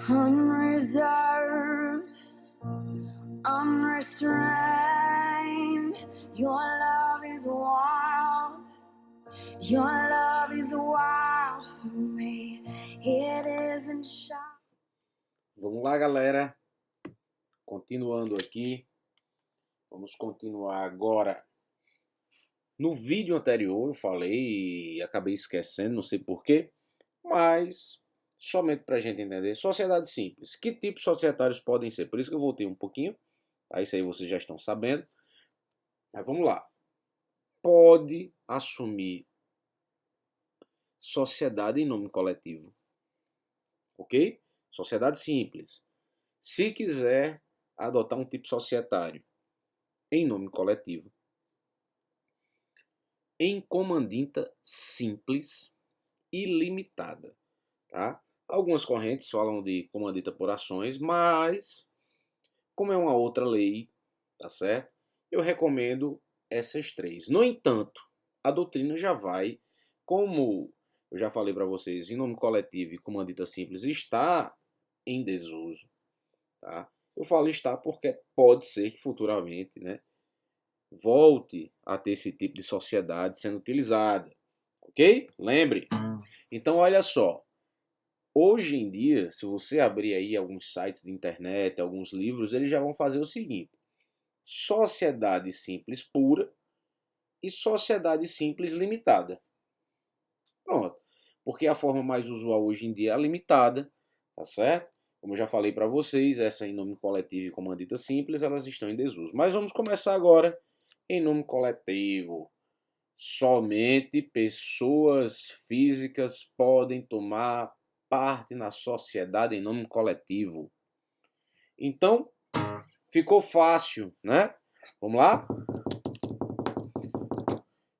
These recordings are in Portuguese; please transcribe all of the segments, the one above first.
Unreserved, unrestrained, your love is wild. Your love is wild for me. It isn't shy. Vamos lá, galera. Continuando aqui. Vamos continuar agora. No vídeo anterior eu falei e acabei esquecendo, não sei porquê, mas somente para a gente entender. Sociedade simples. Que tipos societários podem ser? Por isso que eu voltei um pouquinho. Isso aí vocês já estão sabendo. Mas vamos lá. Pode assumir sociedade em nome coletivo. Ok? Sociedade simples. Se quiser adotar um tipo societário em nome coletivo, em comandita simples e limitada. Tá? Algumas correntes falam de comandita por ações, mas como é uma outra lei, tá certo? Eu recomendo essas três. No entanto, a doutrina já vai, como eu já falei para vocês, em nome coletivo e comandita simples está em desuso. Tá? Eu falo está porque pode ser que futuramente, né, volte a ter esse tipo de sociedade sendo utilizada. Ok? Lembre. Então, olha só. Hoje em dia, se você abrir aí alguns sites de internet, alguns livros, eles já vão fazer o seguinte. Sociedade simples pura e sociedade simples limitada. Pronto. Porque a forma mais usual hoje em dia é a limitada, tá certo? Como eu já falei para vocês, essa em nome coletivo e comandita simples, elas estão em desuso. Mas vamos começar agora em nome coletivo. Somente pessoas físicas podem tomar parte na sociedade em nome coletivo. Então, ficou fácil, né? Vamos lá?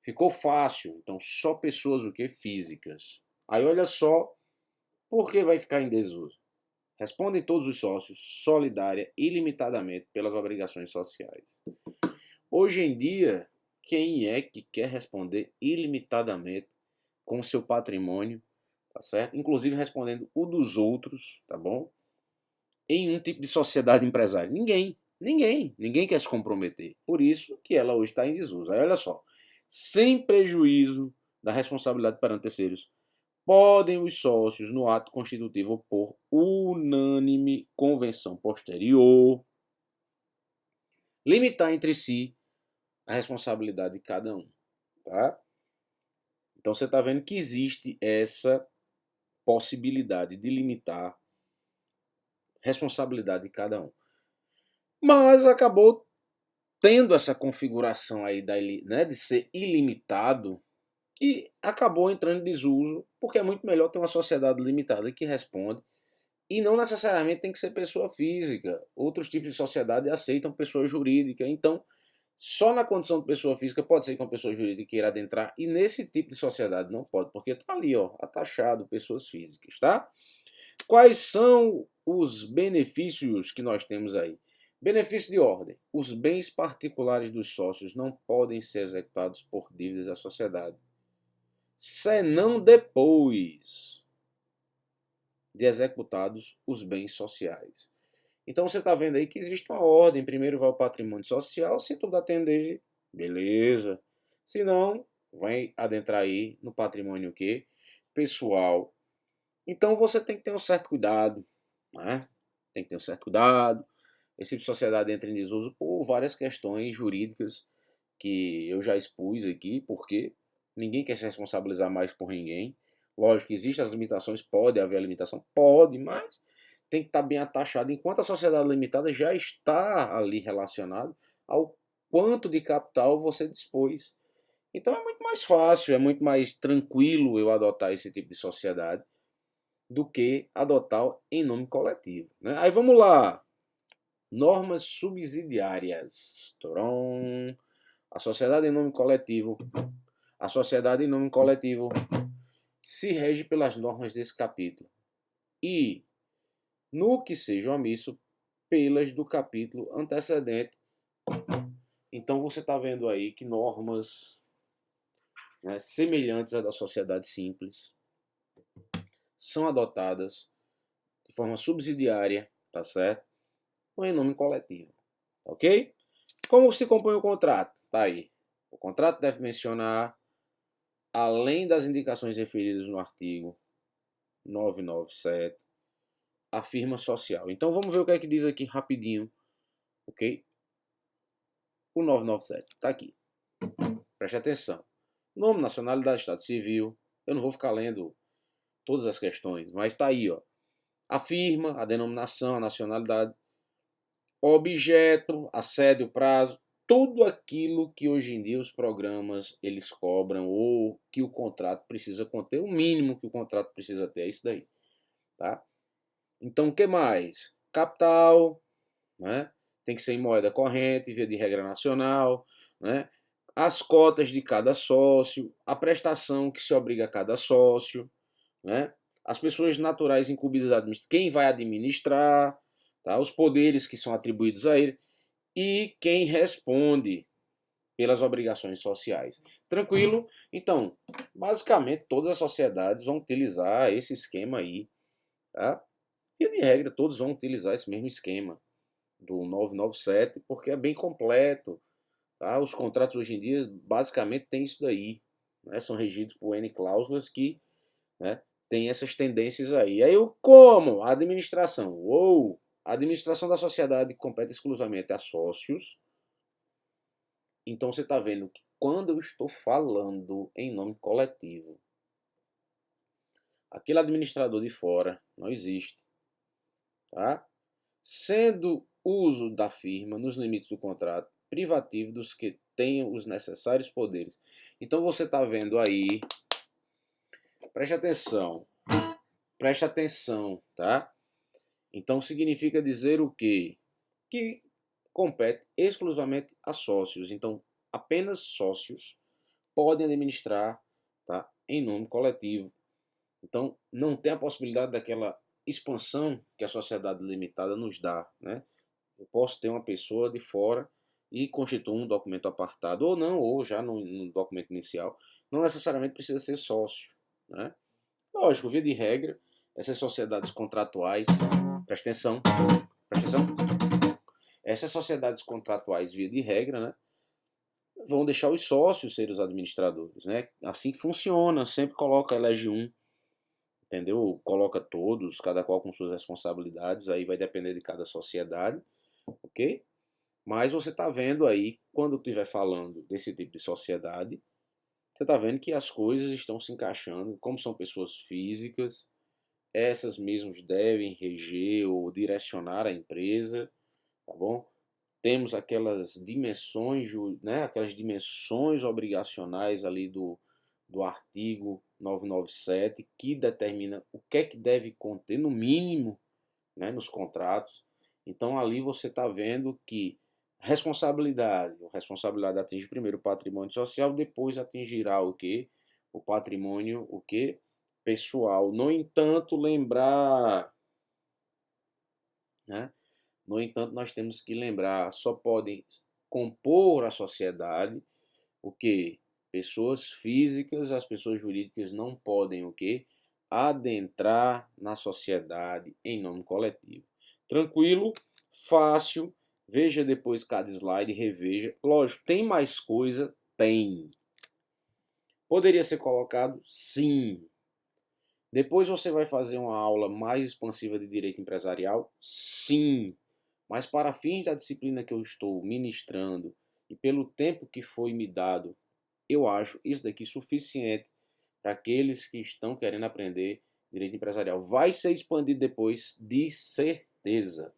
Ficou fácil. Então, só pessoas o quê? Físicas. Aí olha só, por que vai ficar em desuso? Respondem todos os sócios, solidária, ilimitadamente, pelas obrigações sociais. Hoje em dia, quem é que quer responder ilimitadamente com o seu patrimônio, tá certo? Inclusive respondendo o dos outros, tá bom? Em um tipo de sociedade empresária. Ninguém quer se comprometer. Por isso que ela hoje está em desuso. Aí olha só, sem prejuízo da responsabilidade perante terceiros, podem os sócios, no ato constitutivo, por unânime convenção posterior, limitar entre si a responsabilidade de cada um. Tá? Então você está vendo que existe essa possibilidade de limitar responsabilidade de cada um. Mas acabou tendo essa configuração aí né, de ser ilimitado e acabou entrando em desuso, porque é muito melhor ter uma sociedade limitada que responde e não necessariamente tem que ser pessoa física. Outros tipos de sociedade aceitam pessoa jurídica, então só na condição de pessoa física pode ser que uma pessoa jurídica queira adentrar e nesse tipo de sociedade não pode, porque está ali, ó, atachado pessoas físicas, tá? Quais são os benefícios que nós temos aí? Benefício de ordem. Os bens particulares dos sócios não podem ser executados por dívidas da sociedade, senão depois de executados os bens sociais. Então você está vendo aí que existe uma ordem. Primeiro vai o patrimônio social, se tudo atender, beleza. Se não, vai adentrar aí no patrimônio o quê? Pessoal. Então você tem que ter um certo cuidado, né? Tem que ter um certo cuidado. Esse tipo de sociedade entra em desuso por várias questões jurídicas que eu já expus aqui, porque ninguém quer se responsabilizar mais por ninguém. Lógico que existem as limitações, pode haver a limitação, pode, mas tem que estar bem atachado. Enquanto a sociedade limitada já está ali relacionado ao quanto de capital você dispôs. Então é muito mais fácil, é muito mais tranquilo eu adotar esse tipo de sociedade do que adotar em nome coletivo. Né? Aí vamos lá. Normas subsidiárias. Torom. A sociedade em nome coletivo. A sociedade em nome coletivo se rege pelas normas desse capítulo. e, no que seja omisso, pelas do capítulo antecedente. Então você está vendo aí que normas, né, semelhantes à da sociedade simples são adotadas de forma subsidiária, tá certo? Ou em nome coletivo, ok? Como se compõe o contrato? Tá aí. O contrato deve mencionar, além das indicações referidas no artigo 997, a firma social. Então vamos ver o que é que diz aqui rapidinho, ok? O 997, tá aqui. Preste atenção. Nome, nacionalidade, estado civil. Eu não vou ficar lendo todas as questões, mas tá aí, ó. A firma, a denominação, a nacionalidade, objeto, a sede, o prazo, tudo aquilo que hoje em dia os programas eles cobram ou que o contrato precisa conter, o mínimo que o contrato precisa ter é isso daí, tá? Então, o que mais? Capital, né? Tem que ser em moeda corrente, via de regra nacional, né? As cotas de cada sócio, a prestação que se obriga a cada sócio, né? As pessoas naturais incumbidas quem vai administrar, tá? Os poderes que são atribuídos a ele e quem responde pelas obrigações sociais. Tranquilo? Então, basicamente, todas as sociedades vão utilizar esse esquema aí, tá? E de regra, todos vão utilizar esse mesmo esquema do 997, porque é bem completo, tá? Os contratos hoje em dia, basicamente, tem isso daí, né? São regidos por N cláusulas que, né, tem essas tendências aí. Aí, como? A administração. A administração da sociedade compete exclusivamente a sócios. Então você está vendo que quando eu estou falando em nome coletivo, aquele administrador de fora não existe, tá? Sendo uso da firma nos limites do contrato privativo dos que tenham os necessários poderes. Então você está vendo aí, preste atenção, tá? Então significa dizer o quê? Que compete exclusivamente a sócios. Então apenas sócios podem administrar, tá, em nome coletivo. Então, não tem a possibilidade daquela expansão que a sociedade limitada nos dá, né? Eu posso ter uma pessoa de fora e constituir um documento apartado, ou não, ou já no documento inicial. Não necessariamente precisa ser sócio, né? Lógico, via de regra, essas sociedades contratuais, presta atenção, presta atenção, essas sociedades contratuais, via de regra, né, vão deixar os sócios serem os administradores, né? Assim que funciona, sempre coloca, elege um, entendeu? Coloca todos, cada qual com suas responsabilidades, aí vai depender de cada sociedade, ok? Mas você está vendo aí, quando estiver falando desse tipo de sociedade, você está vendo que as coisas estão se encaixando, como são pessoas físicas, essas mesmas devem reger ou direcionar a empresa, tá bom? Temos aquelas dimensões, né, aquelas dimensões obrigacionais ali do artigo 997 que determina o que é que deve conter no mínimo, né, nos contratos. Então ali você está vendo que a responsabilidade atinge primeiro o patrimônio social, depois atingirá o que? O patrimônio o que? Pessoal. No entanto, lembrar, né? No entanto, nós temos que lembrar, só podem compor a sociedade o que? Pessoas físicas, as pessoas jurídicas não podem o que? Adentrar na sociedade em nome coletivo. Tranquilo? Fácil. Veja depois cada slide, reveja. Lógico, tem mais coisa? Tem. Poderia ser colocado? Sim. Depois você vai fazer uma aula mais expansiva de direito empresarial? Sim. Mas para fins da disciplina que eu estou ministrando e pelo tempo que foi me dado, eu acho isso daqui suficiente para aqueles que estão querendo aprender direito empresarial. Vai ser expandido depois, de certeza.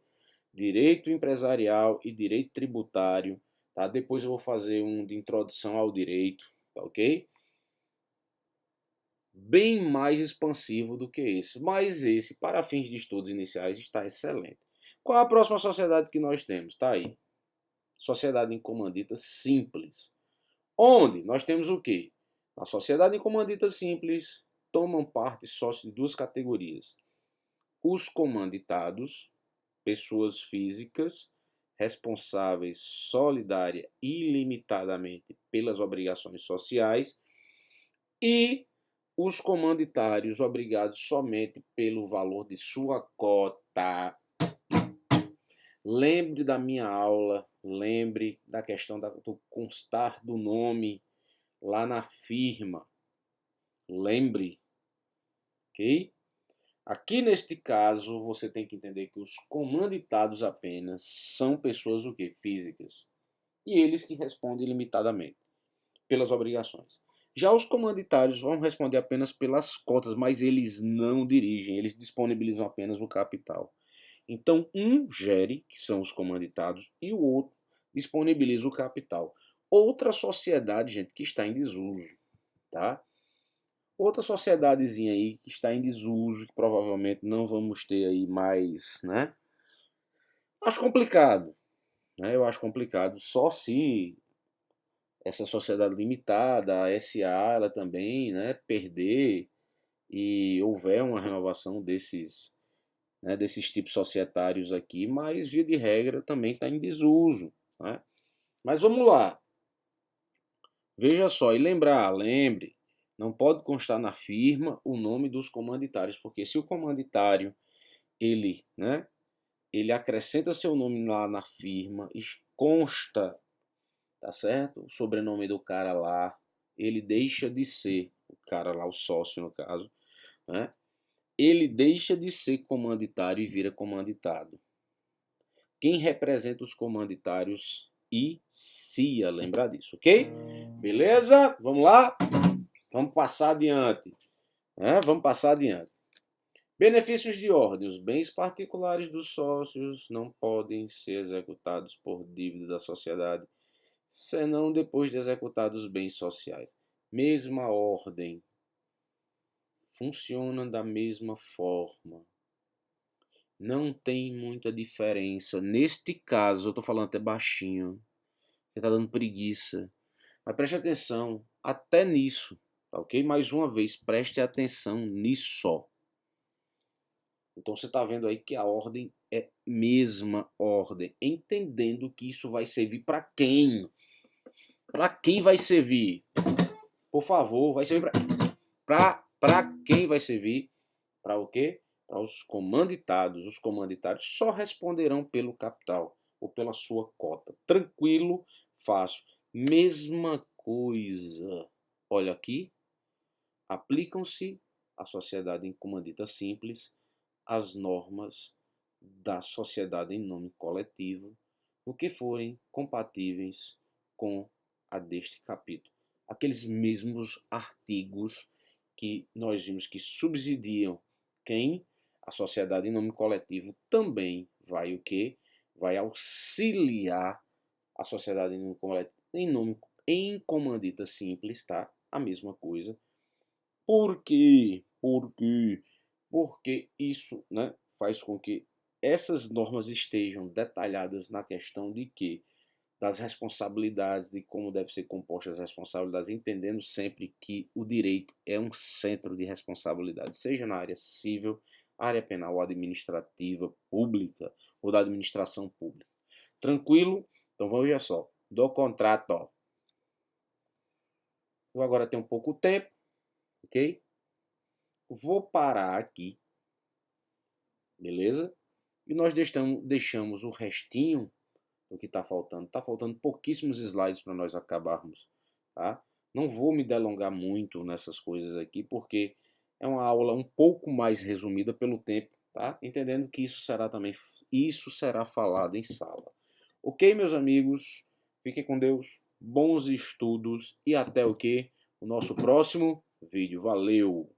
Direito empresarial e direito tributário, tá? Depois eu vou fazer um de introdução ao direito, tá ok? Bem mais expansivo do que esse, mas esse, para fins de estudos iniciais, está excelente. Qual a próxima sociedade que nós temos? Tá aí. Sociedade em comandita simples. Onde nós temos o quê? Na sociedade em comandita simples, tomam parte sócios de duas categorias. os comanditados, pessoas físicas, responsáveis solidária e ilimitadamente pelas obrigações sociais, e os comanditários obrigados somente pelo valor de sua cota. Lembre da minha aula, lembre da questão do constar do nome lá na firma. Lembre, ok? Aqui neste caso, você tem que entender que os comanditados apenas são pessoas o quê? Físicas. E eles que respondem limitadamente pelas obrigações. Já os comanditários vão responder apenas pelas cotas, mas eles não dirigem, eles disponibilizam apenas o capital. Então, um gere, que são os comanditados, e o outro disponibiliza o capital. Outra sociedade, gente, que está em desuso, tá? Outra sociedadezinha aí que está em desuso, que provavelmente não vamos ter aí mais, né? Acho complicado, né? Eu acho complicado. Só se essa sociedade limitada, a SA, ela também, né, perder e houver uma renovação desses, né, desses tipos societários aqui, mas via de regra também está em desuso, né? Mas vamos lá. Veja só, e lembre, não pode constar na firma o nome dos comanditários, porque se o comanditário, ele, né, ele acrescenta seu nome lá na firma e consta, tá certo? O sobrenome do cara lá, ele deixa de ser, o cara lá, o sócio no caso, né? Ele deixa de ser comanditário e vira comanditado. Quem representa os comanditários e CIA, lembrar disso, ok? Beleza? Vamos lá? Vamos passar adiante. Vamos passar adiante. Benefícios de ordem. Os bens particulares dos sócios não podem ser executados por dívida da sociedade, senão depois de executados os bens sociais. Mesma ordem. Funciona da mesma forma. Não tem muita diferença. Neste caso, eu estou falando até baixinho, porque está dando preguiça. Mas preste atenção até nisso, tá ok? Mais uma vez, preste atenção nisso. Então você está vendo aí que a ordem é mesma ordem, entendendo que isso vai servir para quem? Para quem vai servir? Por favor, vai servir para quem vai servir? Para o quê? Para os comanditados. Os comanditários só responderão pelo capital ou pela sua cota. Tranquilo, fácil. Mesma coisa. Olha aqui. Aplicam-se à sociedade em comandita simples as normas da sociedade em nome coletivo, no que forem compatíveis com a deste capítulo. Aqueles mesmos artigos que nós vimos que subsidiam quem? A sociedade em nome coletivo também vai o quê? Vai auxiliar a sociedade em comandita simples, tá? A mesma coisa. Por quê? Porque isso, né, faz com que essas normas estejam detalhadas na questão de que das responsabilidades, de como devem ser compostas as responsabilidades, entendendo sempre que o direito é um centro de responsabilidade, seja na área civil, área penal, administrativa, pública ou da administração pública. Tranquilo? Então vamos ver só. Do contrato, ó. Eu agora tenho pouco tempo, ok? Vou parar aqui, beleza? E nós deixamos o restinho do que está faltando. Está faltando pouquíssimos slides para nós acabarmos, tá? Não vou me delongar muito nessas coisas aqui, porque é uma aula um pouco mais resumida pelo tempo, tá? Entendendo que isso será falado em sala. Ok, meus amigos? Fiquem com Deus, bons estudos e até o quê? O nosso próximo vídeo. Valeu!